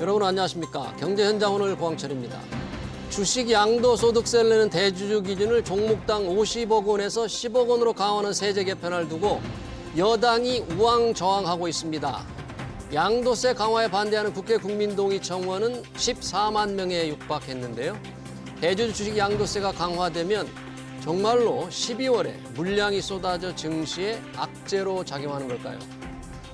여러분 안녕하십니까? 경제현장 오늘 고항철입니다. 주식 양도소득세를 내는 대주주 기준을 종목당 50억 원에서 10억 원으로 강화하는 세제 개편을 두고 여당이 우왕좌왕하고 있습니다. 양도세 강화에 반대하는 국회 국민동의 청원은 14만 명에 육박했는데요. 대주주 주식 양도세가 강화되면 정말로 12월에 물량이 쏟아져 증시에 악재로 작용하는 걸까요?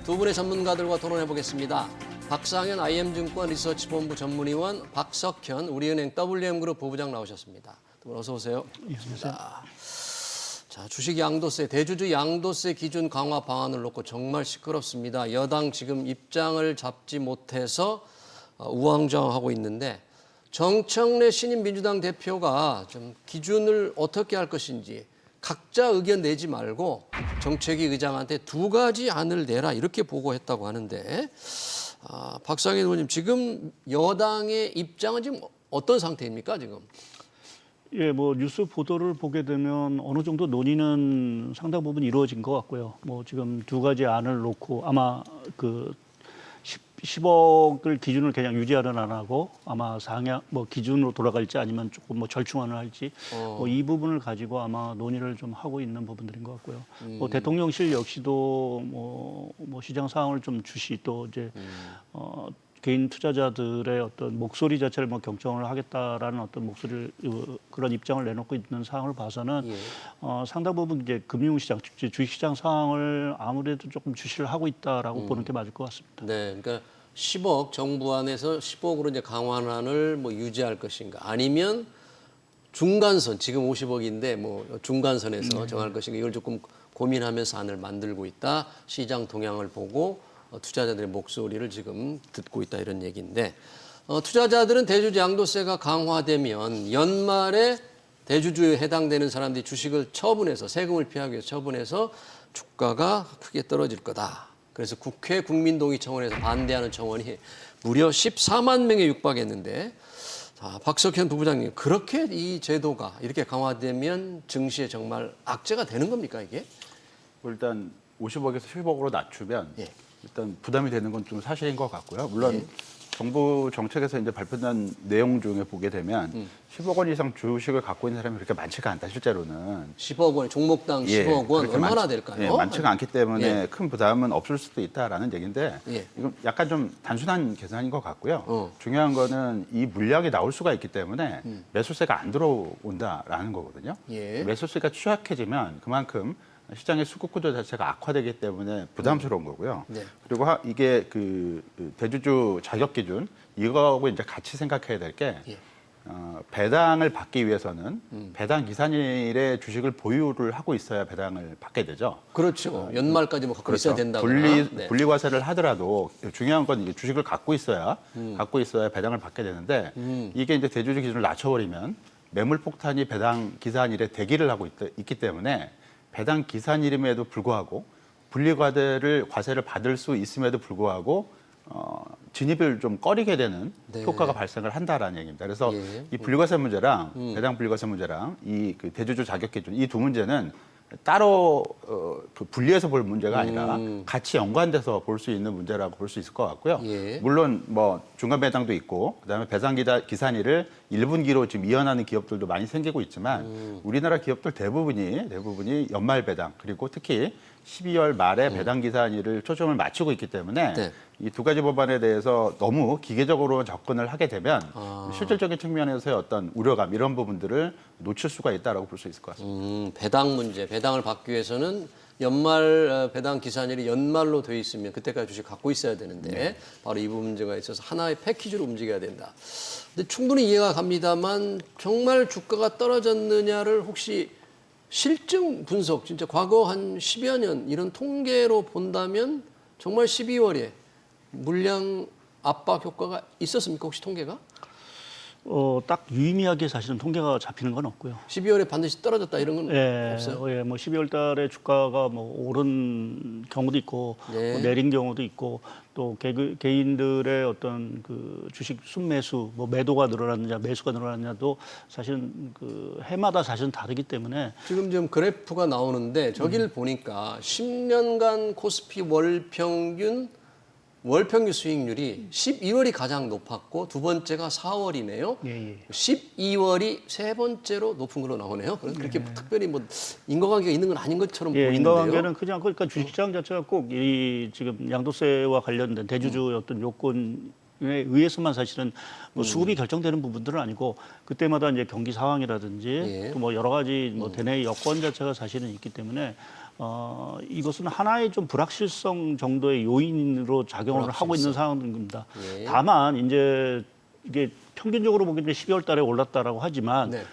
두 분의 전문가들과 토론해 보겠습니다. 박상현 IM증권 리서치본부 전문위원, 박석현 우리은행 WM그룹 부부장 나오셨습니다. 두 분 어서 오세요. 자, 주식 양도세, 대주주 양도세 기준 강화 방안을 놓고 정말 시끄럽습니다. 여당 지금 입장을 잡지 못해서 우왕좌왕하고 있는데 정청래 신임 민주당 대표가 좀 기준을 어떻게 할 것인지 각자 의견 내지 말고 정책위 의장한테 두 가지 안을 내라 이렇게 보고했다고 하는데 박상현 의원님 지금 여당의 입장은 지금 어떤 상태입니까 지금? 예, 뭐 뉴스 보도를 보게 되면 어느 정도 논의는 상당 부분 이루어진 것 같고요. 뭐 지금 두 가지 안을 놓고 아마 그 10억을 기준을 그냥 유지하는 안하고 아마 상향 뭐 기준으로 돌아갈지 아니면 조금 뭐 절충안을 할지 뭐 이 부분을 가지고 아마 논의를 좀 하고 있는 부분들인 것 같고요. 뭐 대통령실 역시도 뭐 시장 상황을 좀 주시 또 이제 개인 투자자들의 어떤 목소리 자체를 뭐 경청을 하겠다라는 어떤 목소리를 그런 입장을 내놓고 있는 상황을 봐서는 상당 부분 이제 금융시장, 주식시장 상황을 아무래도 조금 주시를 하고 있다라고 보는 게 맞을 것 같습니다. 네, 그러니까 10억 정부 안에서 10억으로 이제 강환안을 뭐 유지할 것인가, 아니면 중간선 지금 50억인데 뭐 중간선에서 정할 것인가 이걸 조금 고민하면서 안을 만들고 있다. 시장 동향을 보고. 투자자들의 목소리를 지금 듣고 있다 이런 얘기인데 투자자들은 대주주 양도세가 강화되면 연말에 대주주에 해당되는 사람들이 주식을 처분해서 세금을 피하기 위해서 처분해서 주가가 크게 떨어질 거다. 그래서 국회 국민동의 청원에서 반대하는 청원이 무려 14만 명에 육박했는데 박석현 부부장님 그렇게 이 제도가 이렇게 강화되면 증시에 정말 악재가 되는 겁니까 이게? 일단 50억에서 10억으로 낮추면 일단 부담이 되는 건 좀 사실인 것 같고요. 물론 정부 정책에서 이제 발표된 내용 중에 보게 되면 10억 원 이상 주식을 갖고 있는 사람이 그렇게 많지가 않다 실제로는. 10억 원, 종목당 10억 원 얼마나 될까요? 많지가 않기 때문에 큰 부담은 없을 수도 있다라는 얘기인데 이건 약간 좀 단순한 계산인 것 같고요. 중요한 거는 이 물량이 나올 수가 있기 때문에 매수세가 안 들어온다라는 거거든요. 매수세가 취약해지면 그만큼 시장의 수급 구조 자체가 악화되기 때문에 부담스러운 거고요. 그리고 이게 그 대주주 자격 기준 이거하고 이제 같이 생각해야 될 게 배당을 받기 위해서는 배당 기산일에 주식을 보유를 하고 있어야 배당을 받게 되죠. 그렇죠. 연말까지 뭐 갖고 있어야 된다고. 분리 과세를 하더라도 중요한 건 이게 주식을 갖고 있어야 배당을 받게 되는데 이게 이제 대주주 기준을 낮춰버리면 매물 폭탄이 배당 기산일에 대기를 하고 있기 때문에. 배당 기산일임에도 불구하고 과세를 받을 수 있음에도 불구하고 진입을 좀 꺼리게 되는 효과가 발생을 한다라는 얘기입니다. 그래서 이 분리과세 문제랑 배당 분리과세 문제랑 이 그 대주주 자격 기준 이 두 문제는 따로 분리해서 볼 문제가 아니라 같이 연관돼서 볼 수 있는 문제라고 볼 수 있을 것 같고요. 물론 뭐 중간 배당도 있고 그다음에 배당 기산일을 1분기로 지금 이연하는 기업들도 많이 생기고 있지만 우리나라 기업들 대부분이 연말 배당 그리고 특히 12월 말에 배당 기산일을 초점을 맞추고 있기 때문에 이 두 가지 법안에 대해서 너무 기계적으로 접근을 하게 되면 실질적인 측면에서의 어떤 우려감 이런 부분들을 놓칠 수가 있다라고 볼 수 있을 것 같습니다. 배당 문제, 배당을 받기 위해서는 연말 배당 기산일이 연말로 돼 있으면 그때까지 주식 갖고 있어야 되는데 바로 이 부분 문제가 있어서 하나의 패키지로 움직여야 된다. 근데 충분히 이해가 갑니다만 정말 주가가 떨어졌느냐를 혹시 실증 분석, 진짜 과거 한 10여 년 이런 통계로 본다면 정말 12월에 물량 압박 효과가 있었습니까? 혹시 통계가? 딱 유의미하게 사실은 통계가 잡히는 건 없고요. 12월에 반드시 떨어졌다 이런 건 없어요? 뭐 12월 달에 주가가 뭐 오른 경우도 있고 뭐 내린 경우도 있고 또 개인들의 어떤 그 주식 순매수 뭐 매도가 늘어났느냐 매수가 늘어났느냐도 사실은 그 해마다 사실은 다르기 때문에 지금 그래프가 나오는데 저기를 보니까 10년간 코스피 월 평균 월 평균 수익률이 12월이 가장 높았고 두 번째가 4월이네요. 예, 예. 12월이 세 번째로 높은 걸로 나오네요. 그래서 그렇게 특별히 뭐 인과관계가 있는 건 아닌 것처럼 예, 보이는데요. 인과관계는 크지 않고, 그러니까 주식시장 자체가 꼭 이 지금 양도세와 관련된 대주주의 어떤 요건에 의해서만 사실은 뭐 수급이 결정되는 부분들은 아니고 그때마다 이제 경기 상황이라든지 예. 또 뭐 여러 가지 뭐 대내 여건 자체가 사실은 있기 때문에 이것은 하나의 좀 불확실성 정도의 요인으로 작용을 하고 있는 상황입니다. 예. 다만 이제 이게 평균적으로 보기에 12월 달에 올랐다라고 하지만 네.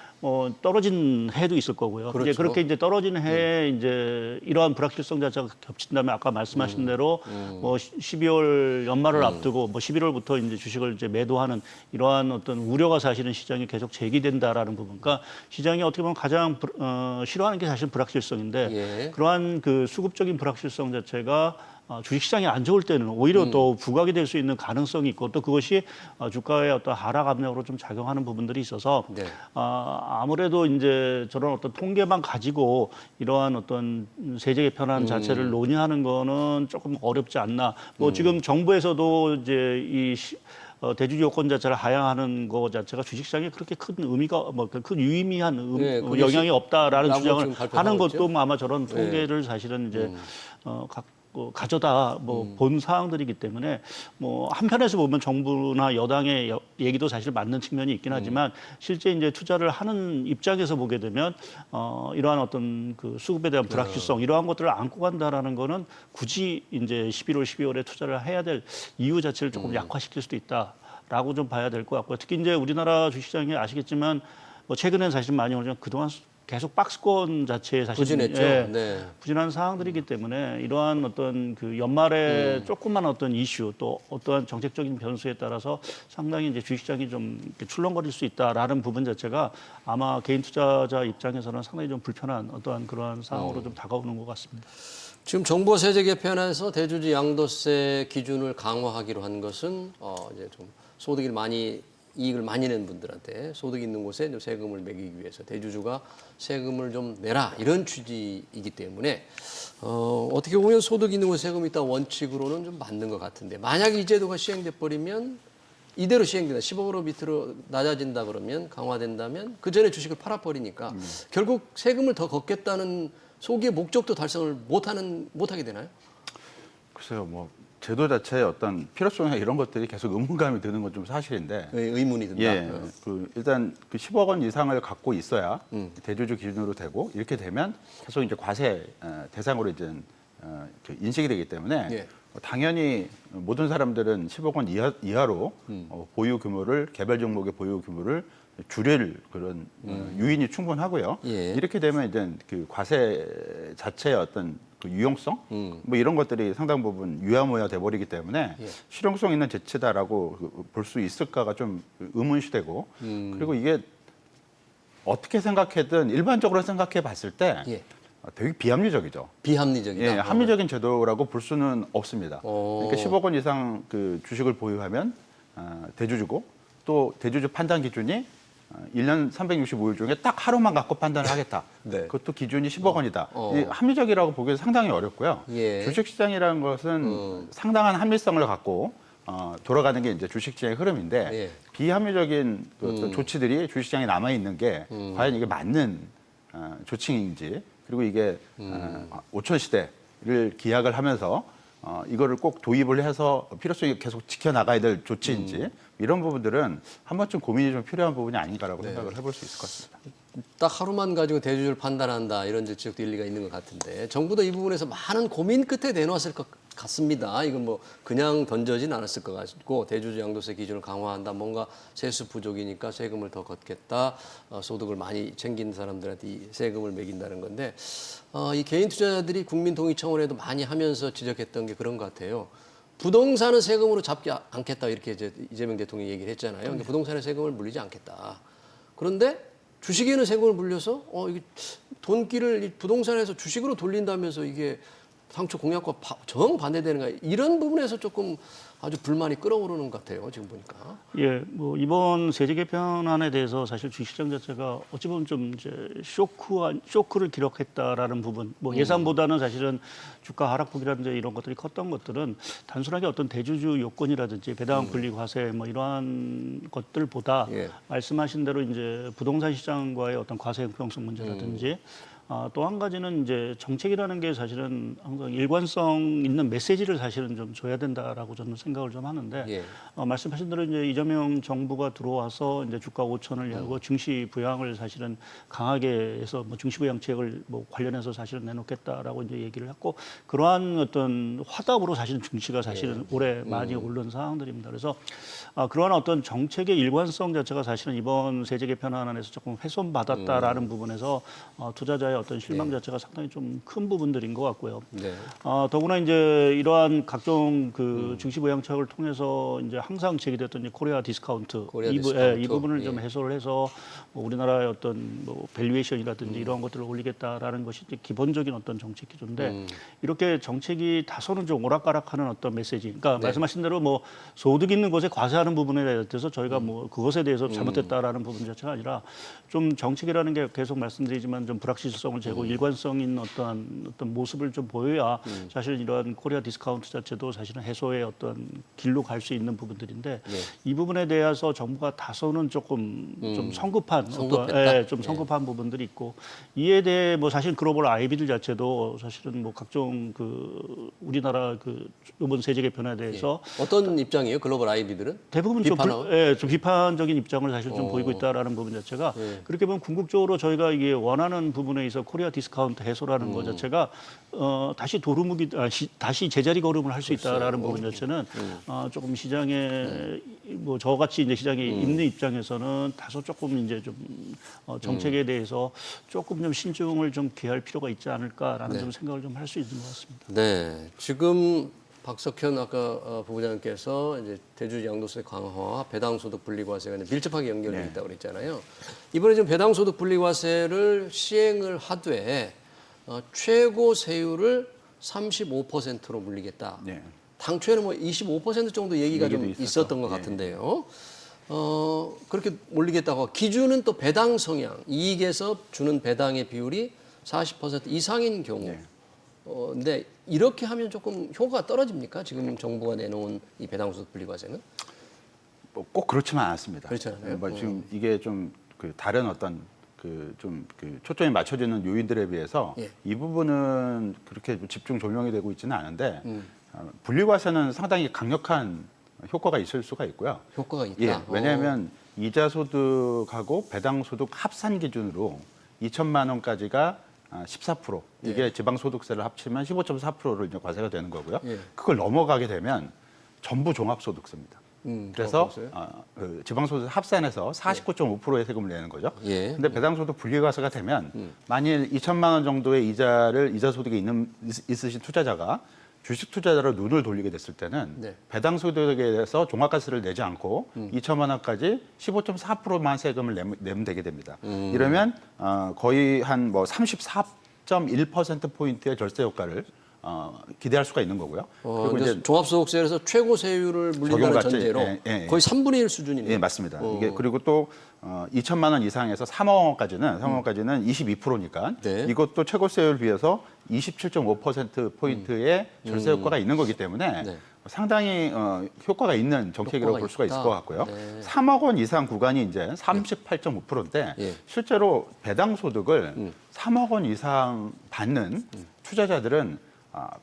떨어진 해도 있을 거고요. 그렇죠. 이제 그렇게 이제 떨어진 해에 이제 이러한 불확실성 자체가 겹친다면 아까 말씀하신 대로 뭐 12월 연말을 앞두고 뭐 11월부터 이제 주식을 이제 매도하는 이러한 어떤 우려가 사실은 시장에 계속 제기된다라는 부분. 그러니까 시장이 어떻게 보면 가장 싫어하는 게 사실 불확실성인데 예. 그러한 그 수급적인 불확실성 자체가 주식시장이 안 좋을 때는 오히려 또 부각이 될 수 있는 가능성이 있고 또 그것이 주가의 어떤 하락 압력으로 좀 작용하는 부분들이 있어서 네. 아무래도 이제 저런 어떤 통계만 가지고 이러한 어떤 세제 개편안 자체를 논의하는 거는 조금 어렵지 않나. 뭐 지금 정부에서도 이제 이 대주주 요건 자체를 하향하는 것 자체가 주식시장에 그렇게 큰 의미가 뭐 큰 유의미한 네, 그게 영향이 없다라는 라고 주장을 지금 발표하고 하는 있죠? 것도 뭐 아마 저런 통계를 사실은 이제 가져다 뭐 본 사항들이기 때문에 뭐 한편에서 보면 정부나 여당의 얘기도 사실 맞는 측면이 있긴 하지만 실제 이제 투자를 하는 입장에서 보게 되면 이러한 어떤 그 수급에 대한 불확실성 이러한 것들을 안고 간다라는 거는 굳이 이제 11월, 12월에 투자를 해야 될 이유 자체를 조금 약화시킬 수도 있다라고 좀 봐야 될 것 같고요. 특히 이제 우리나라 주식시장이 아시겠지만 뭐 최근엔 사실 많이 오르지만 그동안 계속 박스권 자체에 사실 부진했죠. 네. 부진한 상황들이기 때문에 이러한 어떤 그 연말에 조금만 어떤 이슈 또 어떠한 정책적인 변수에 따라서 상당히 이제 주식시장이 좀 이렇게 출렁거릴 수 있다라는 부분 자체가 아마 개인 투자자 입장에서는 상당히 좀 불편한 어떠한 그러한 상황으로 좀 다가오는 것 같습니다. 지금 정부 세제 개편에서 대주주 양도세 기준을 강화하기로 한 것은 이제 좀 소득이 많이 이익을 많이 낸 분들한테 소득이 있는 곳에 좀 세금을 매기기 위해서 대주주가 세금을 좀 내라 이런 취지이기 때문에 어떻게 보면 소득 있는 곳에 세금이 있다 원칙으로는 좀 맞는 것 같은데 만약 이 제도가 시행돼 버리면 이대로 시행된다 15% 밑으로 낮아진다 그러면 강화된다면 그 전에 주식을 팔아버리니까 결국 세금을 더 걷겠다는 소기의 목적도 달성을 못하게 되나요? 글쎄요, 뭐 제도 자체의 어떤 필요성이나 이런 것들이 계속 의문감이 드는 건 좀 사실인데. 의문이 든다. 예, 일단 그 10억 원 이상을 갖고 있어야 대주주 기준으로 되고 이렇게 되면 계속 이제 과세 대상으로 이제 인식이 되기 때문에 예. 당연히 모든 사람들은 10억 원 이하로 보유 규모를 개별 종목의 보유 규모를 줄일 그런 유인이 충분하고요. 예. 이렇게 되면 이제 그 과세 자체의 어떤 그 유용성 뭐 이런 것들이 상당 부분 유야무야 돼버리기 때문에 예. 실용성 있는 제치다라고 볼 수 있을까가 좀 의문시되고 그리고 이게 어떻게 생각해든 일반적으로 생각해 봤을 때 예. 되게 비합리적이죠. 비합리적이다. 예, 합리적인 제도라고 볼 수는 없습니다. 그러니까 10억 원 이상 그 주식을 보유하면 대주주고 또 대주주 판단 기준이 1년 365일 중에 딱 하루만 갖고 판단을 하겠다. 네. 그것도 기준이 10억 원이다. 이 합리적이라고 보기에는 상당히 어렵고요. 예. 주식시장이라는 것은 상당한 합리성을 갖고 돌아가는 게 이제 주식시장의 흐름인데 예. 비합리적인 그 어떤 조치들이 주식시장에 남아 있는 게 과연 이게 맞는 조치인지 그리고 이게 5천 시대를 기약을 하면서 이거를 꼭 도입을 해서 필요성이 계속 지켜나가야 될 조치인지 이런 부분들은 한 번쯤 고민이 좀 필요한 부분이 아닌가라고 생각을 해볼 수 있을 것 같습니다. 딱 하루만 가지고 대주주를 판단한다 이런 지적도 일리가 있는 것 같은데 정부도 이 부분에서 많은 고민 끝에 내놓았을 것 같습니다. 이건 뭐 그냥 던져진 않았을 것 같고 대주주 양도세 기준을 강화한다. 뭔가 세수 부족이니까 세금을 더 걷겠다. 소득을 많이 챙긴 사람들한테 이 세금을 매긴다는 건데 이 개인 투자자들이 국민통일청원에도 많이 하면서 지적했던 게 그런 것 같아요. 부동산은 세금으로 잡지 않겠다 이렇게 이제 이재명 대통령이 얘기를 했잖아요. 그러니까 부동산에 세금을 물리지 않겠다. 그런데 주식에는 세금을 물려서 이게 돈기를 부동산에서 주식으로 돌린다면서 이게 당초 공약과 정반대되는 거 이런 부분에서 조금 아주 불만이 끓어오르는 것 같아요. 지금 보니까. 예, 뭐 이번 세제 개편안에 대해서 사실 주식시장 자체가 어찌 보면 좀 이제 쇼크를 기록했다라는 부분, 뭐 예상보다는 사실은 주가 하락폭이라든지 이런 것들이 컸던 것들은 단순하게 어떤 대주주 요건이라든지 배당 분리 과세 뭐 이러한 것들보다 예. 말씀하신 대로 이제 부동산 시장과의 어떤 과세 형평성 문제라든지 또 한 가지는 이제 정책이라는 게 사실은 항상 일관성 있는 메시지를 사실은 좀 줘야 된다라고 저는 생각을 좀 하는데 예. 말씀하신 대로 이제 이재명 정부가 들어와서 이제 주가 5천을 열고 증시 부양을 사실은 강하게 해서 뭐 증시 부양책을 뭐 관련해서 사실은 내놓겠다라고 이제 얘기를 했고 그러한 어떤 화답으로 사실은 증시가 사실은 올해 많이 오른 상황들입니다. 그래서 그러한 어떤 정책의 일관성 자체가 사실은 이번 세제 개편안에서 조금 훼손받았다라는 부분에서 투자자의 어떤 실망 자체가 상당히 좀 큰 부분들인 것 같고요. 네. 더구나 이제 이러한 각종 그 증시 부양책을 통해서 이제 항상 제기됐던 이제 코리아 디스카운트 코리아 이 디스카운트. 부분을 좀 예. 해소를 해서 뭐 우리나라의 어떤 뭐 밸류에이션이라든지 이러한 것들을 올리겠다라는 것이 이제 기본적인 어떤 정책 기조인데 이렇게 정책이 다소는 좀 오락가락하는 어떤 메시지. 그러니까 말씀하신 대로 뭐 소득 있는 곳에 과세하는 부분에 대해서 저희가 뭐 그것에 대해서 잘못됐다라는 부분 자체가 아니라 좀 정책이라는 게 계속 말씀드리지만 좀 불확실성을 제고 일관성 있는 어떤 모습을 좀 보여야 사실 이러한 코리아 디스카운트 자체도 사실은 해소의 어떤 길로 갈 수 있는 부분들인데 이 부분에 대해서 정부가 다소는 조금 좀 성급한 성급했다. 좀 성급한 부분들이 있고 이에 대해 뭐 사실 글로벌 IB들 자체도 사실은 뭐 각종 그 우리나라 그 이번 세제 개편에 대해서 어떤 입장이에요? 글로벌 아이비들은? 대부분 비판하고? 좀 비판적인 입장을 사실 좀 보이고 있다라는 부분 자체가 그렇게 보면 궁극적으로 저희가 이게 원하는 부분에 있어 코리아 디스카운트 해소라는 것 자체가 다시 도루묵이 다시 제자리 걸음을 할 수 있다라는 부분 자체는 조금 시장에 뭐 저같이 이제 시장에 있는 입장에서는 다소 조금 이제 좀 정책에 대해서 조금 좀 신중을 좀 기할 필요가 있지 않을까라는 좀 생각을 좀 할 수 있는 것 같습니다. 네. 지금 박석현 아까 부부장님께서 이제 대주주 양도세 강화와 배당소득 분리과세가 밀접하게 연결돼 있다고 그랬잖아요. 이번에 지금 배당소득 분리과세를 시행을 하되 최고 세율을 35%로 물리겠다. 네. 당초에는 뭐 25% 정도 얘기가 좀 얘기도 있었던 것 같은데요. 그렇게 올리겠다고 기준은 또 배당 성향, 이익에서 주는 배당의 비율이 40% 이상인 경우. 근데 이렇게 하면 조금 효과가 떨어집니까? 지금 정부가 내놓은 이 배당소득 분리과세는? 꼭 그렇지만 않습니다. 그렇지 않아요? 뭐 지금 이게 좀 그 다른 어떤 그 초점이 맞춰지는 요인들에 비해서 예. 이 부분은 그렇게 집중 조명이 되고 있지는 않은데 분리과세는 상당히 강력한 효과가 있을 수가 있고요. 효과가 있다. 예, 왜냐하면 이자 소득하고 배당 소득 합산 기준으로 2천만 원까지가 14%. 이게 지방소득세를 합치면 15.4%로 이제 과세가 되는 거고요. 예. 그걸 넘어가게 되면 전부 종합소득세입니다. 그래서 종합소득세. 그 지방소득 합산해서 49.5%의 세금을 내는 거죠. 예. 근데 배당소득 분리과세가 되면 만일 2천만 원 정도의 이자 소득이 있으신 투자자가 주식 투자자로 눈을 돌리게 됐을 때는 네. 배당소득에 대해서 종합과세를 내지 않고 2천만 원까지 15.4%만 세금을 내면 되게 됩니다. 이러면 거의 한 뭐 34.1%포인트의 절세 효과를 기대할 수가 있는 거고요. 그리고 이제 종합소득세에서 최고 세율을 물린다는 적용받지. 전제로 예. 거의 3분의 1 수준이네요. 예, 맞습니다. 이게 그리고 또 2천만 원 이상에서 3억 원까지는 22%니까 네. 이것도 최고세율 비해서 27.5%포인트의 절세 효과가 있는 거기 때문에 네. 상당히 효과가 있는 정책이라고 효과가 볼 수가 있을 있다. 것 같고요. 네. 3억 원 이상 구간이 이제 38.5%인데 예. 실제로 배당 소득을 3억 원 이상 받는 투자자들은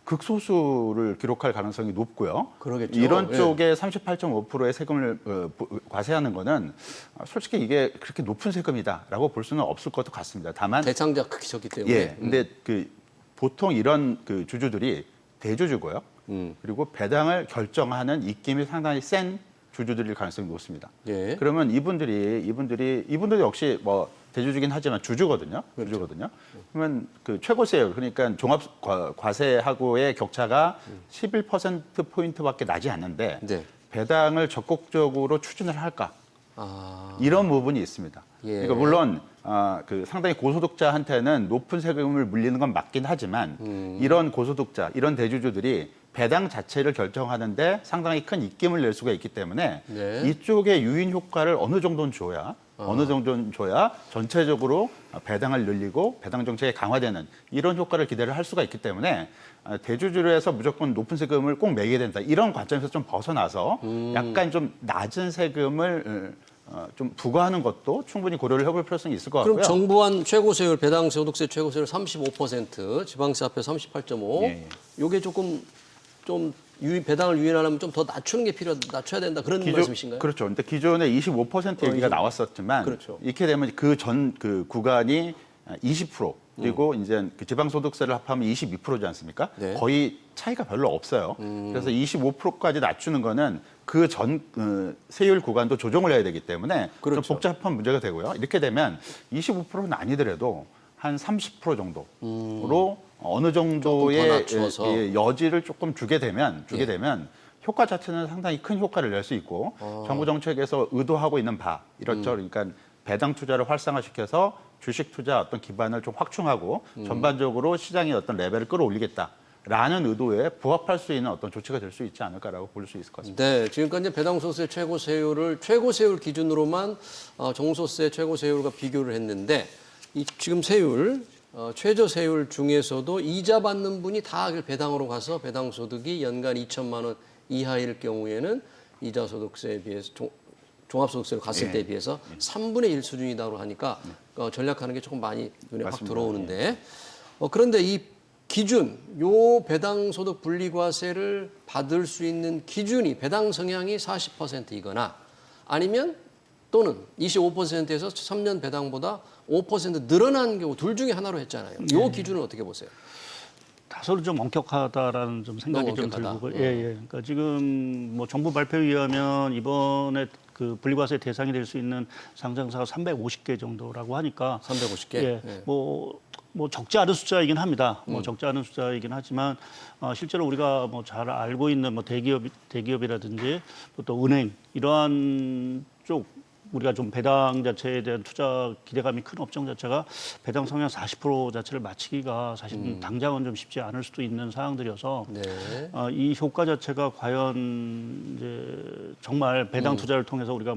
극소수를 기록할 가능성이 높고요. 그러겠죠. 이런 예. 쪽에 38.5%의 세금을 과세하는 거는 솔직히 이게 그렇게 높은 세금이다라고 볼 수는 없을 것도 같습니다. 다만 대상자가 크게 적기 때문에. 예, 근데 그 보통 이런 그 주주들이 대주주고요. 그리고 배당을 결정하는 입김이 상당히 센 주주들일 가능성이 높습니다. 예. 그러면 이분들이 역시 뭐 대주주긴 하지만 주주거든요. 그렇죠. 주주거든요. 그러면 그 최고세율 그러니까 종합 과세하고의 격차가 11%포인트밖에 나지 않는데 네. 배당을 적극적으로 추진을 할까? 이런 부분이 있습니다. 예. 그러니까 물론 그 상당히 고소득자한테는 높은 세금을 물리는 건 맞긴 하지만 이런 고소득자, 이런 대주주들이 배당 자체를 결정하는데 상당히 큰 입김을 낼 수가 있기 때문에 네. 이쪽에 유인 효과를 어느 정도는 줘야 전체적으로 배당을 늘리고 배당 정책이 강화되는 이런 효과를 기대를 할 수가 있기 때문에 대주주에서 무조건 높은 세금을 꼭 매게 된다. 이런 관점에서 좀 벗어나서 약간 좀 낮은 세금을 좀 부과하는 것도 충분히 고려를 해볼 필요성이 있을 것 같고요. 그럼 정부안 최고세율, 배당 소득세 최고세율 35%, 지방세 합해 38.5. 예. 요게 조금 좀 배당을 유인하려면 좀 더 낮추는 게 낮춰야 된다 그런 말씀이신가요? 그렇죠. 근데 기존에 25% 얘기가 나왔었지만 그렇죠. 이렇게 되면 그 구간이 20% 그리고 이제 그 지방소득세를 합하면 22%지 않습니까? 네. 거의 차이가 별로 없어요. 그래서 25%까지 낮추는 거는 그 전 세율 구간도 조정을 해야 되기 때문에 그렇죠. 좀 복잡한 문제가 되고요. 이렇게 되면 25%는 아니더라도 한 30% 정도로 어느 정도의 조금 더 낮춰서. 여지를 조금 주게 되면 효과 자체는 상당히 큰 효과를 낼 수 있고 정부 정책에서 의도하고 있는 바 이렇죠. 그러니까 배당 투자를 활성화시켜서 주식 투자 어떤 기반을 좀 확충하고 전반적으로 시장의 어떤 레벨을 끌어올리겠다라는 의도에 부합할 수 있는 어떤 조치가 될 수 있지 않을까라고 볼 수 있을 것 같습니다. 네, 지금까지 배당소득세 최고세율을 최고세율 기준으로만 종소세 최고세율과 비교를 했는데 지금 세율 최저세율 중에서도 이자 받는 분이 다 배당으로 가서 배당소득이 연간 2천만 원 이하일 경우에는 이자소득세에 비해서 종합소득세로 갔을 때에 비해서 3분의 1 수준이다고 하니까 전략하는 게 조금 많이 눈에 확 맞습니다. 들어오는데 그런데 이 기준, 요 배당소득 분리과세를 받을 수 있는 기준이 배당 성향이 40%이거나 아니면 또는 25%에서 3년 배당보다 5% 늘어난 경우 둘 중에 하나로 했잖아요. 요 기준은 어떻게 보세요? 다소 좀 엄격하다라는 좀 생각이 너무 좀 엄격하다. 들고, 그러니까 지금 뭐 정부 발표에 의하면 이번에 그 분리과세 대상이 될 수 있는 상장사가 350개 정도라고 하니까 350개. 뭐 적지 않은 숫자이긴 합니다. 뭐 적지 않은 숫자이긴 하지만 실제로 우리가 뭐 잘 알고 있는 뭐 대기업이라든지 또 은행 이러한 쪽 우리가 좀 배당 자체에 대한 투자 기대감이 큰 업종 자체가 배당 성향 40% 자체를 맞추기가 사실 당장은 좀 쉽지 않을 수도 있는 사항들이어서 네. 이 효과 자체가 과연 이제 정말 배당 투자를 통해서 우리가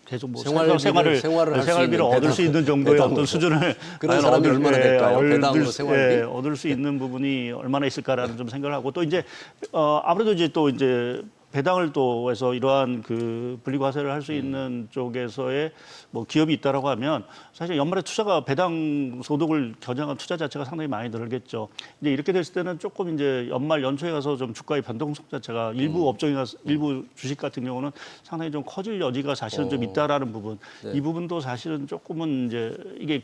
계속 생활비를 얻을 수 있는 정도의 어떤 수준을 그런 사람이 얼마나 될까요? 배당으로 생활비? 얻을 수 있는 부분이 얼마나 있을까라는 좀 생각을 하고 또 이제 아무래도 이제 배당을 또 해서 이러한 그 분리과세를 할 수 있는 쪽에서의 뭐 기업이 있다라고 하면 사실 연말에 투자가 배당 소득을 겨냥한 투자 자체가 상당히 많이 늘겠죠. 이제 이렇게 됐을 때는 조금 이제 연말 연초에 가서 좀 주가의 변동성 자체가 일부 업종이 일부 주식 같은 경우는 상당히 좀 커질 여지가 사실은 좀 있다라는 부분. 이 부분도 사실은 조금은 이제 이게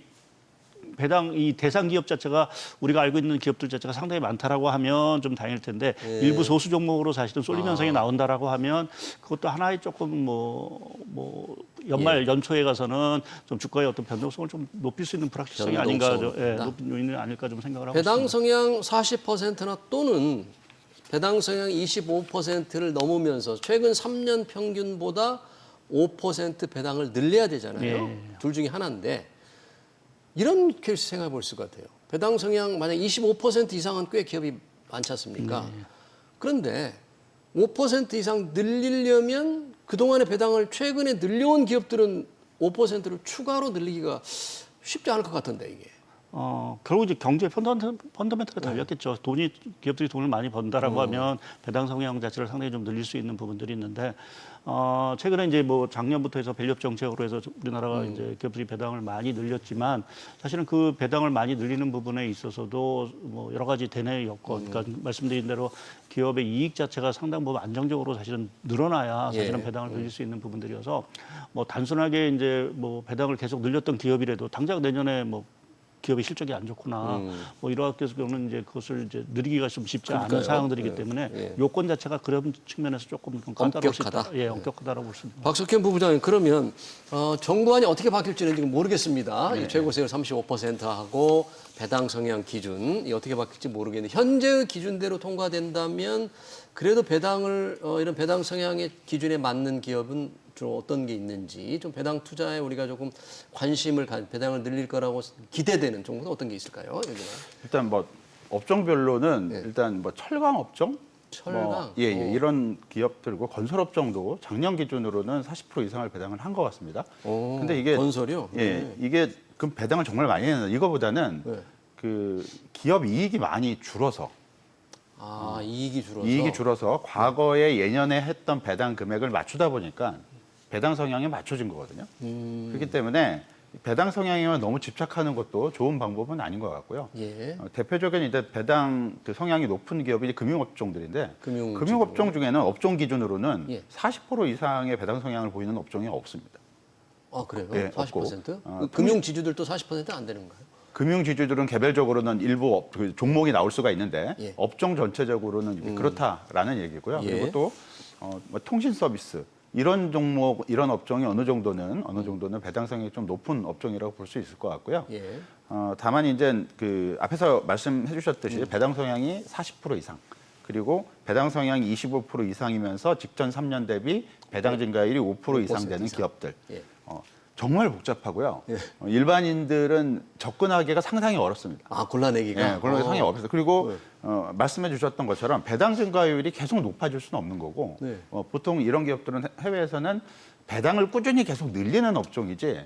배당 이 대상 기업 자체가 우리가 알고 있는 기업들 자체가 상당히 많다라고 하면 좀 다행일 텐데 일부 소수 종목으로 사실은 쏠림 현상이 나온다라고 하면 그것도 하나의 조금 뭐 연말 연초에 가서는 좀 주가의 어떤 변동성을 좀 높일 수 있는 불확실성이 아닌가, 높은 요인이 아닐까 좀 생각을 하고 배당 있습니다. 성향 40%나 또는 배당 성향 25%를 넘으면서 최근 3년 평균보다 5% 배당을 늘려야 되잖아요. 둘 중에 하나인데 이런 케이스 생각해 볼 수가 같아요. 배당 성향 만약 25% 이상은 꽤 기업이 많지 않습니까? 그런데 5% 이상 늘리려면 그동안의 배당을 최근에 늘려온 기업들은 5%를 추가로 늘리기가 쉽지 않을 것 같은데 이게. 결국 이제 경제 펀더멘털에 달렸겠죠. 기업들이 돈을 많이 번다라고 하면 배당 성향 자체를 상당히 좀 늘릴 수 있는 부분들이 있는데, 최근에 이제 뭐 작년부터 해서 밸류업 정책으로 해서 우리나라가 이제 기업들이 배당을 많이 늘렸지만 사실은 그 배당을 많이 늘리는 부분에 있어서도 뭐 여러 가지 대내 여건, 그러니까 말씀드린 대로 기업의 이익 자체가 상당 부분 안정적으로 사실은 늘어나야 사실은 배당을 늘릴 수 있는 부분들이어서 뭐 단순하게 이제 뭐 배당을 계속 늘렸던 기업이라도 당장 내년에 뭐 기업의 실적이 안 좋거나 뭐 이러한 경우는 이제 그것을 이제 늘리기가 좀 쉽지 않은 그러니까요. 상황들이기 때문에 요건 자체가 그런 측면에서 조금 까다로울 수 있다. 엄격하다라고 볼 수 있습니다. 박석현 부부장님 그러면 정부안이 어떻게 바뀔지는 지금 모르겠습니다. 이 최고세율 35%하고 배당 성향 기준 이 어떻게 바뀔지 모르겠는데 현재의 기준대로 통과된다면 그래도 배당을 이런 배당 성향의 기준에 맞는 기업은 주로 어떤 게 있는지 좀 배당 투자에 우리가 조금 관심을 배당을 늘릴 거라고 기대되는 종목은 어떤 게 있을까요? 요즘에? 일단 뭐 업종별로는 일단 뭐 철강 업종, 철강? 이런 기업들고 건설 업종도 작년 기준으로는 40% 이상을 배당을 한 것 같습니다. 근데 이게 건설이요? 이게 그럼 배당을 정말 많이 했는데 이거보다는 네. 그 기업 이익이 많이 줄어서 이익이 줄어서 과거에 예년에 했던 배당 금액을 맞추다 보니까 배당 성향이 맞춰진 거거든요. 그렇기 때문에 배당 성향에만 너무 집착하는 것도 좋은 방법은 아닌 것 같고요. 예. 대표적인 이제 배당 그 성향이 높은 기업이 금융업종들인데 금융 금융업종 중에는 업종 기준으로는 예. 40% 이상의 배당 성향을 보이는 업종이 없습니다. 아 그래요? 예, 40%? 없고. 금융 지주들도 40%안 되는 거예요? 금융지주들은 개별적으로는 일부 그 종목이 나올 수가 있는데 예. 업종 전체적으로는 이렇게 그렇다라는 얘기고요. 예. 그리고 또 뭐 통신 서비스 이런 종목 이런 업종이 어느 정도는 배당성이 좀 높은 업종이라고 볼 수 있을 것 같고요. 예. 다만 이제 그 앞에서 말씀해 주셨듯이 배당 성향이 40% 이상 그리고 배당 성향이 25% 이상이면서 직전 3년 대비 배당 증가율이 5% 이상 되는 이상. 기업들. 예. 정말 복잡하고요. 일반인들은 접근하기가 상당히 어렵습니다. 아 골라내기가? 예, 그런 게 상당히 어렵습니다. 그리고 말씀해 주셨던 것처럼 배당 증가율이 계속 높아질 수는 없는 거고 네. 보통 이런 기업들은 해외에서는 배당을 꾸준히 계속 늘리는 업종이지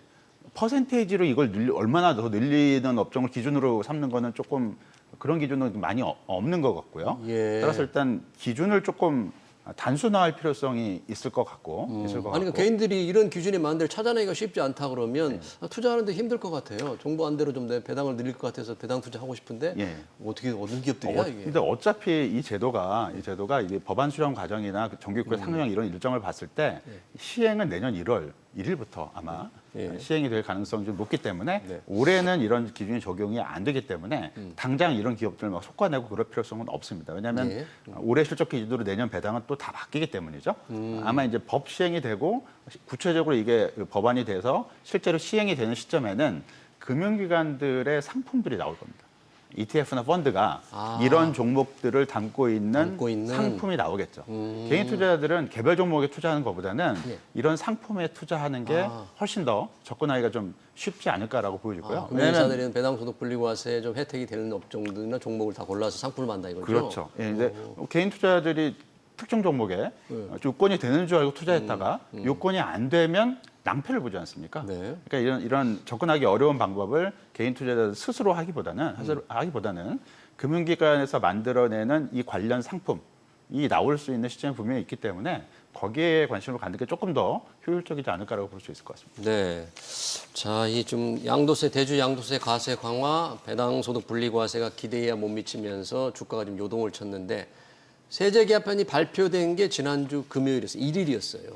퍼센테이지로 이걸 얼마나 더 늘리는 업종을 기준으로 삼는 거는 조금 그런 기준은 많이 없는 것 같고요. 예. 따라서 일단 기준을 조금 단순화할 필요성이 있을 것 같고 아니 그러니까 개인들이 이런 기준에 맞는 데를 찾아내기가 쉽지 않다 그러면 투자하는데 힘들 것 같아요. 정부 안대로 좀 내 배당을 늘릴 것 같아서 배당 투자하고 싶은데 예. 어떻게 어느 기업들이야 이게? 근데 어차피 이 제도가 이게 법안 수정 과정이나 정기국회 상정 이런 일정을 봤을 때 시행은 내년 1월 1일부터 아마 시행이 될 가능성이 좀 높기 때문에 올해는 이런 기준이 적용이 안 되기 때문에 당장 이런 기업들을 막 속아내고 그럴 필요성은 없습니다. 왜냐하면 올해 실적 기준으로 내년 배당은 또 다 바뀌기 때문이죠. 아마 이제 법 시행이 되고 구체적으로 이게 법안이 돼서 실제로 시행이 되는 시점에는 금융기관들의 상품들이 나올 겁니다. ETF나 펀드가 이런 종목들을 담고 있는 상품이 나오겠죠. 개인 투자자들은 개별 종목에 투자하는 것보다는 이런 상품에 투자하는 게 훨씬 더 접근하기가 좀 쉽지 않을까라고 보여지고요. 금융회사들은 배당 소득 분리과세 좀 혜택이 되는 업종들이나 종목을 다 골라서 상품을 만다 이거죠? 그렇죠. 예, 이제 개인 투자자들이 특정 종목에 요건이 되는 줄 알고 투자했다가 요건이 안 되면 낭패를 보지 않습니까? 네. 그러니까 이런 접근하기 어려운 방법을 개인 투자자 스스로 하기보다는 금융기관에서 만들어내는 이 관련 상품이 나올 수 있는 시점이 분명히 있기 때문에 거기에 관심을 갖는 게 조금 더 효율적이지 않을까라고 볼 수 있을 것 같습니다. 네. 자, 이 좀 대주 양도세 과세 강화, 배당소득 분리과세가 기대에 못 미치면서 주가가 좀 요동을 쳤는데 세제 개편이 발표된 게 지난주 금요일이었어요. 1일이었어요.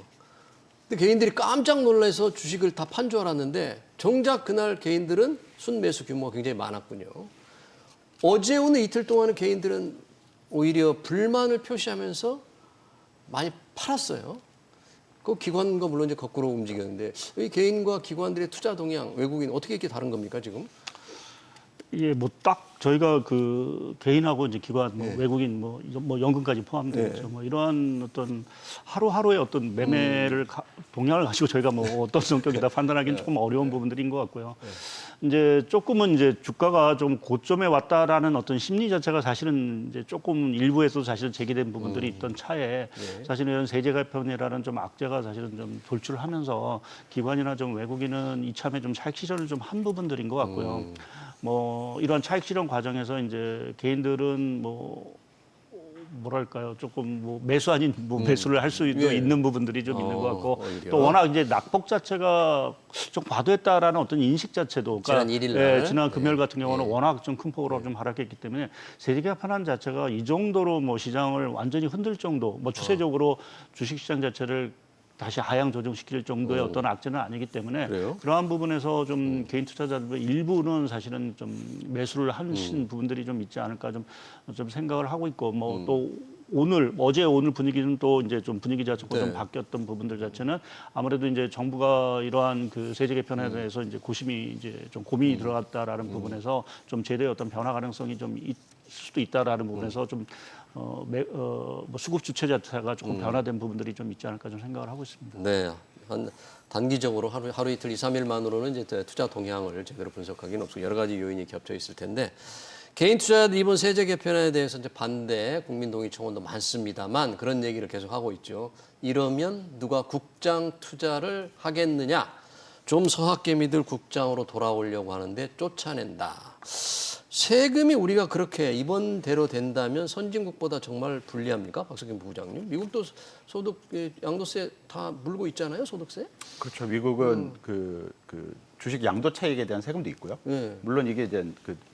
근데 개인들이 깜짝 놀라서 주식을 다 판 줄 알았는데 정작 그날 개인들은 순매수 규모가 굉장히 많았군요. 어제 오늘 이틀 동안은 개인들은 오히려 불만을 표시하면서 많이 팔았어요. 그 기관과 물론 이제 거꾸로 움직였는데 이 개인과 기관들의 투자 동향, 외국인 어떻게 이렇게 다른 겁니까 지금? 예, 뭐 딱 저희가 그 개인하고 이제 기관, 뭐 외국인, 뭐 연금까지 포함되죠. 뭐 이러한 어떤 하루하루의 어떤 매매를 동향을 가지고 저희가 뭐 어떤 성격이다 판단하기는 조금 어려운 부분들인 것 같고요. 이제 조금은 이제 주가가 좀 고점에 왔다라는 어떤 심리 자체가 사실은 이제 조금 일부에서 사실은 제기된 부분들이 있던 차에 사실은 이런 세제 개편이라는 좀 악재가 사실은 좀 돌출하면서 기관이나 좀 외국인은 이참에 좀 차익 실현을 좀 한 부분들인 것 같고요. 뭐 이런 차익 실현 과정에서 이제 개인들은 뭐랄까요, 조금 뭐 매수 아닌 뭐 매수를 할 수도 있는 부분들이 좀 있는 것 같고 오히려. 또 워낙 이제 낙폭 자체가 좀 과도했다라는 어떤 인식 자체도 지난 1일 날. 지난 금요일 같은 경우는 워낙 좀 큰 폭으로 좀 하락했기 때문에 세제 개편안 자체가 이 정도로 뭐 시장을 완전히 흔들 정도, 뭐 추세적으로 주식시장 자체를 다시 하향 조정시킬 정도의 어떤 악재는 아니기 때문에 그래요? 그러한 부분에서 좀 개인 투자자들 일부는 사실은 좀 매수를 하신 부분들이 좀 있지 않을까 좀 생각을 하고 있고 뭐 또 어제 오늘 분위기는 또 이제 좀 분위기 자체가 좀 바뀌었던 부분들 자체는 아무래도 이제 정부가 이러한 그 세제 개편에 대해서 이제 좀 고민이 들어갔다라는 부분에서 좀 제도의 어떤 변화 가능성이 좀 있을 수도 있다라는 부분에서 좀 뭐 수급 주체 자체가 조금 변화된 부분들이 좀 있지 않을까 좀 생각을 하고 있습니다. 네. 한 단기적으로 하루 이틀 2, 3일만으로는 이제 투자 동향을 제대로 분석하기는 없고 여러 가지 요인이 겹쳐 있을 텐데 개인 투자자들 이번 세제 개편에 대해서 이제 반대 국민 동의 청원도 많습니다만 그런 얘기를 계속 하고 있죠. 이러면 누가 국장 투자를 하겠느냐? 좀 서학개미들 국장으로 돌아오려고 하는데 쫓아낸다. 세금이 우리가 그렇게 이번대로 된다면 선진국보다 정말 불리합니까? 박석균 부장님. 미국도 소득 양도세 다 물고 있잖아요, 소득세? 그렇죠. 미국은 그 주식 양도 차익에 대한 세금도 있고요. 네. 물론 이게 이제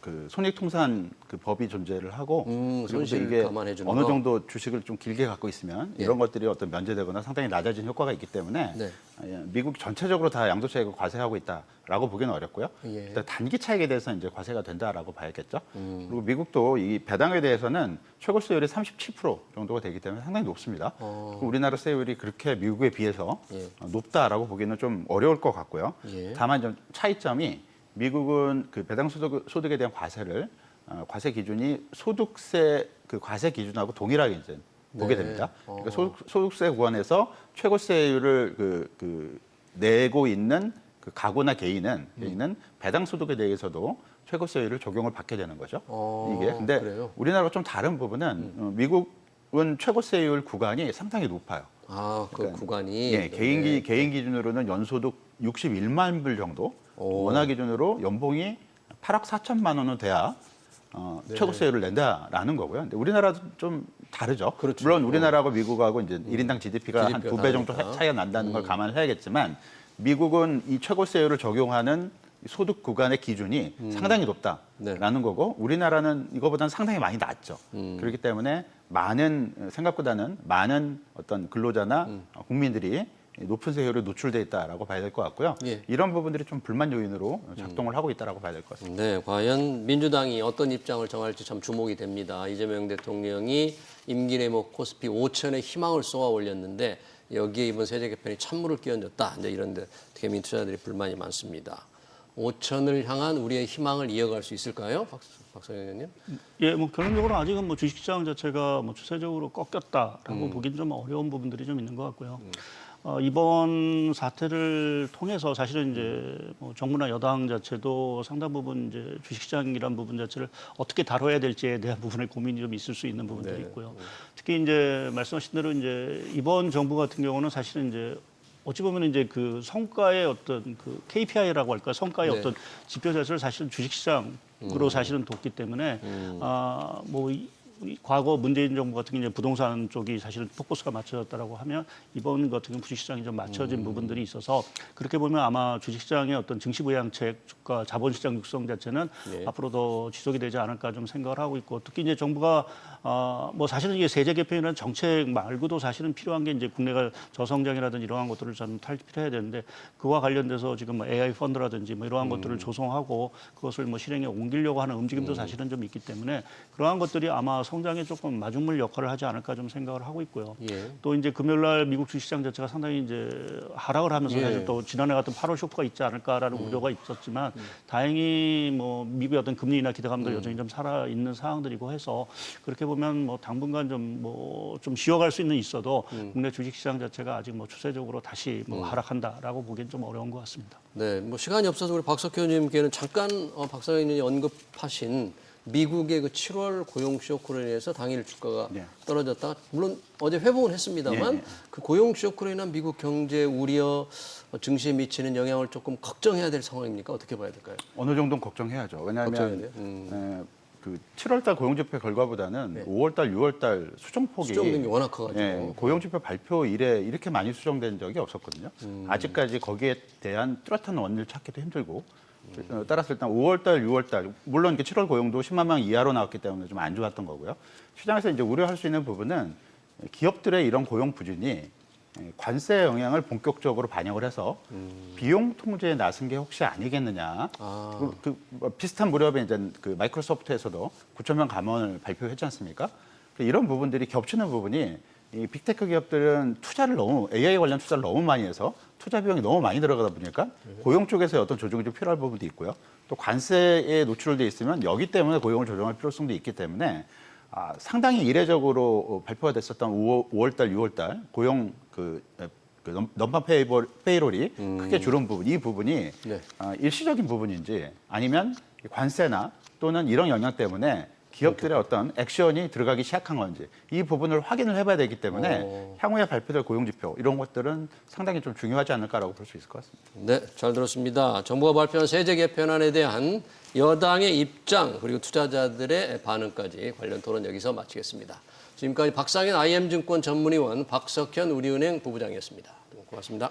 그 손익통산 그 법이 존재를 하고 그리고 또 손실 이게 감안해주는 어느 거? 정도 주식을 좀 길게 갖고 있으면 이런 것들이 어떤 면제되거나 상당히 낮아진 효과가 있기 때문에 네. 미국 전체적으로 다 양도차익을 과세하고 있다라고 보기는 어렵고요. 예. 일단 단기 차익에 대해서는 이제 과세가 된다라고 봐야겠죠. 그리고 미국도 이 배당에 대해서는 최고세율이 37% 정도가 되기 때문에 상당히 높습니다. 우리나라 세율이 그렇게 미국에 비해서 예. 높다라고 보기는 좀 어려울 것 같고요. 예. 다만 좀 차이점이 미국은 그 배당 소득에 대한 과세를 과세 기준이 소득세 그 과세 기준하고 동일하게 이제 보게 됩니다. 그러니까 소득세 구간에서 최고세율을 내고 있는 그 가구나 개인은 배당 소득에 대해서도 최고세율을 적용을 받게 되는 거죠. 이게 근데 그래요? 우리나라가 좀 다른 부분은 미국은 최고세율 구간이 상당히 높아요. 아, 그 구간이. 예, 개인 기준으로는 연소득 61만 불 정도, 원화 기준으로 연봉이 8억 4천만 원은 돼야 최고세율을 낸다라는 거고요. 근데 우리나라도 좀 다르죠. 그렇죠. 물론 우리나라하고 미국하고 이제 1인당 GDP가 한 GDP 가 2배 정도 다르니까. 차이가 난다는 걸 감안해야겠지만 미국은 이 최고세율을 적용하는 소득 구간의 기준이 상당히 높다라는 거고 우리나라는 이거보다는 상당히 많이 낮죠. 그렇기 때문에 생각보다는 많은 어떤 근로자나 국민들이 높은 세율에 노출돼 있다라고 봐야 될 것 같고요. 예. 이런 부분들이 좀 불만 요인으로 작동을 하고 있다라고 봐야 될 것 같습니다. 네, 과연 민주당이 어떤 입장을 정할지 참 주목이 됩니다. 이재명 대통령이 임기 내목 코스피 5천에 희망을 쏘아 올렸는데 여기에 이번 세제 개편이 찬물을 끼얹었다. 이제 이런데 개민 투자들이 불만이 많습니다. 5천을 향한 우리의 희망을 이어갈 수 있을까요, 박성현 의원님? 예, 뭐 결론적으로 아직은 뭐 주식시장 자체가 뭐 추세적으로 꺾였다라고 보기는 좀 어려운 부분들이 좀 있는 것 같고요. 이번 사태를 통해서 사실은 이제 뭐 정부나 여당 자체도 상당 부분 이제 주식시장이란 부분 자체를 어떻게 다뤄야 될지에 대한 부분에 고민이 좀 있을 수 있는 부분들이 있고요. 특히 이제 말씀하신 대로 이제 이번 정부 같은 경우는 사실은 이제 어찌 보면 이제 그 성과의 어떤 그 KPI라고 할까 성과의 어떤 지표 자체를 사실은 주식시장으로 사실은 뒀기 때문에 과거 문재인 정부 같은 경우는 부동산 쪽이 사실은 포커스가 맞춰졌다라고 하면 이번 같은 경우는 주식시장이 좀 맞춰진 부분들이 있어서 그렇게 보면 아마 주식시장의 어떤 증시부양책과 자본시장 육성 자체는 앞으로 더 지속이 되지 않을까 좀 생각을 하고 있고 특히 이제 정부가 뭐 사실은 이게 세제 개편이라는 정책 말고도 사실은 필요한 게 이제 국내가 저성장이라든지 이러한 것들을 좀 탈피해야 되는데 그와 관련돼서 지금 뭐 AI 펀드라든지 뭐 이러한 것들을 조성하고 그것을 뭐 실행에 옮기려고 하는 움직임도 사실은 좀 있기 때문에 그러한 것들이 아마 성장에 조금 마중물 역할을 하지 않을까 좀 생각을 하고 있고요. 예. 또 이제 금요일날 미국 주식시장 자체가 상당히 이제 하락을 하면서 사실 또 지난해 같은 8월 쇼크가 있지 않을까라는 우려가 있었지만 다행히 뭐 미국의 어떤 금리 인하 기대감도 여전히 좀 살아 있는 상황들이고 해서 그렇게 보면 뭐 당분간 좀 쉬어갈 수는 있어도 국내 주식시장 자체가 아직 뭐 추세적으로 다시 뭐 하락한다라고 보기엔 좀 어려운 것 같습니다. 네, 뭐 시간이 없어서 우리 박석현 의원님께는 잠깐 박석현 의원이 언급하신 미국의 그 7월 고용 쇼크로 인해서 당일 주가가 떨어졌다가 물론 어제 회복은 했습니다만 그 고용 쇼크로 인한 미국 경제 우려 증시에 미치는 영향을 조금 걱정해야 될 상황입니까? 어떻게 봐야 될까요? 어느 정도는 걱정해야죠. 왜냐하면 그 7월달 고용지표 결과보다는 5월달, 6월달 수정폭이 수정된 게 워낙 커가지고 고용지표 발표 이래 이렇게 많이 수정된 적이 없었거든요. 아직까지 거기에 대한 뚜렷한 원인을 찾기도 힘들고 따라서 일단 5월달, 6월달 물론 7월 고용도 10만 명 이하로 나왔기 때문에 좀 안 좋았던 거고요. 시장에서 이제 우려할 수 있는 부분은 기업들의 이런 고용 부진이 관세 영향을 본격적으로 반영을 해서 비용 통제에 나선 게 혹시 아니겠느냐. 비슷한 무렵에 이제 그 마이크로소프트에서도 9천 명 감원을 발표했지 않습니까? 이런 부분들이 겹치는 부분이 이 빅테크 기업들은 AI 관련 투자를 너무 많이 해서 투자 비용이 너무 많이 들어가다 보니까 고용 쪽에서의 어떤 조정이 좀 필요할 부분도 있고요. 또 관세에 노출돼 있으면 여기 때문에 고용을 조정할 필요성도 있기 때문에 상당히 이례적으로 발표가 됐었던 5월달, 6월달 고용 그 넘판 페이롤이 크게 줄은 부분, 이 부분이 네. 일시적인 부분인지 아니면 관세나 또는 이런 영향 때문에 기업들의 어떤 액션이 들어가기 시작한 건지 이 부분을 확인을 해봐야 되기 때문에 향후에 발표될 고용지표 이런 것들은 상당히 좀 중요하지 않을까라고 볼 수 있을 것 같습니다. 네, 잘 들었습니다. 정부가 발표한 세제 개편안에 대한 여당의 입장 그리고 투자자들의 반응까지 관련 토론 여기서 마치겠습니다. 지금까지 박상현 IM증권 전문위원 박석현 우리은행 부부장이었습니다. 고맙습니다.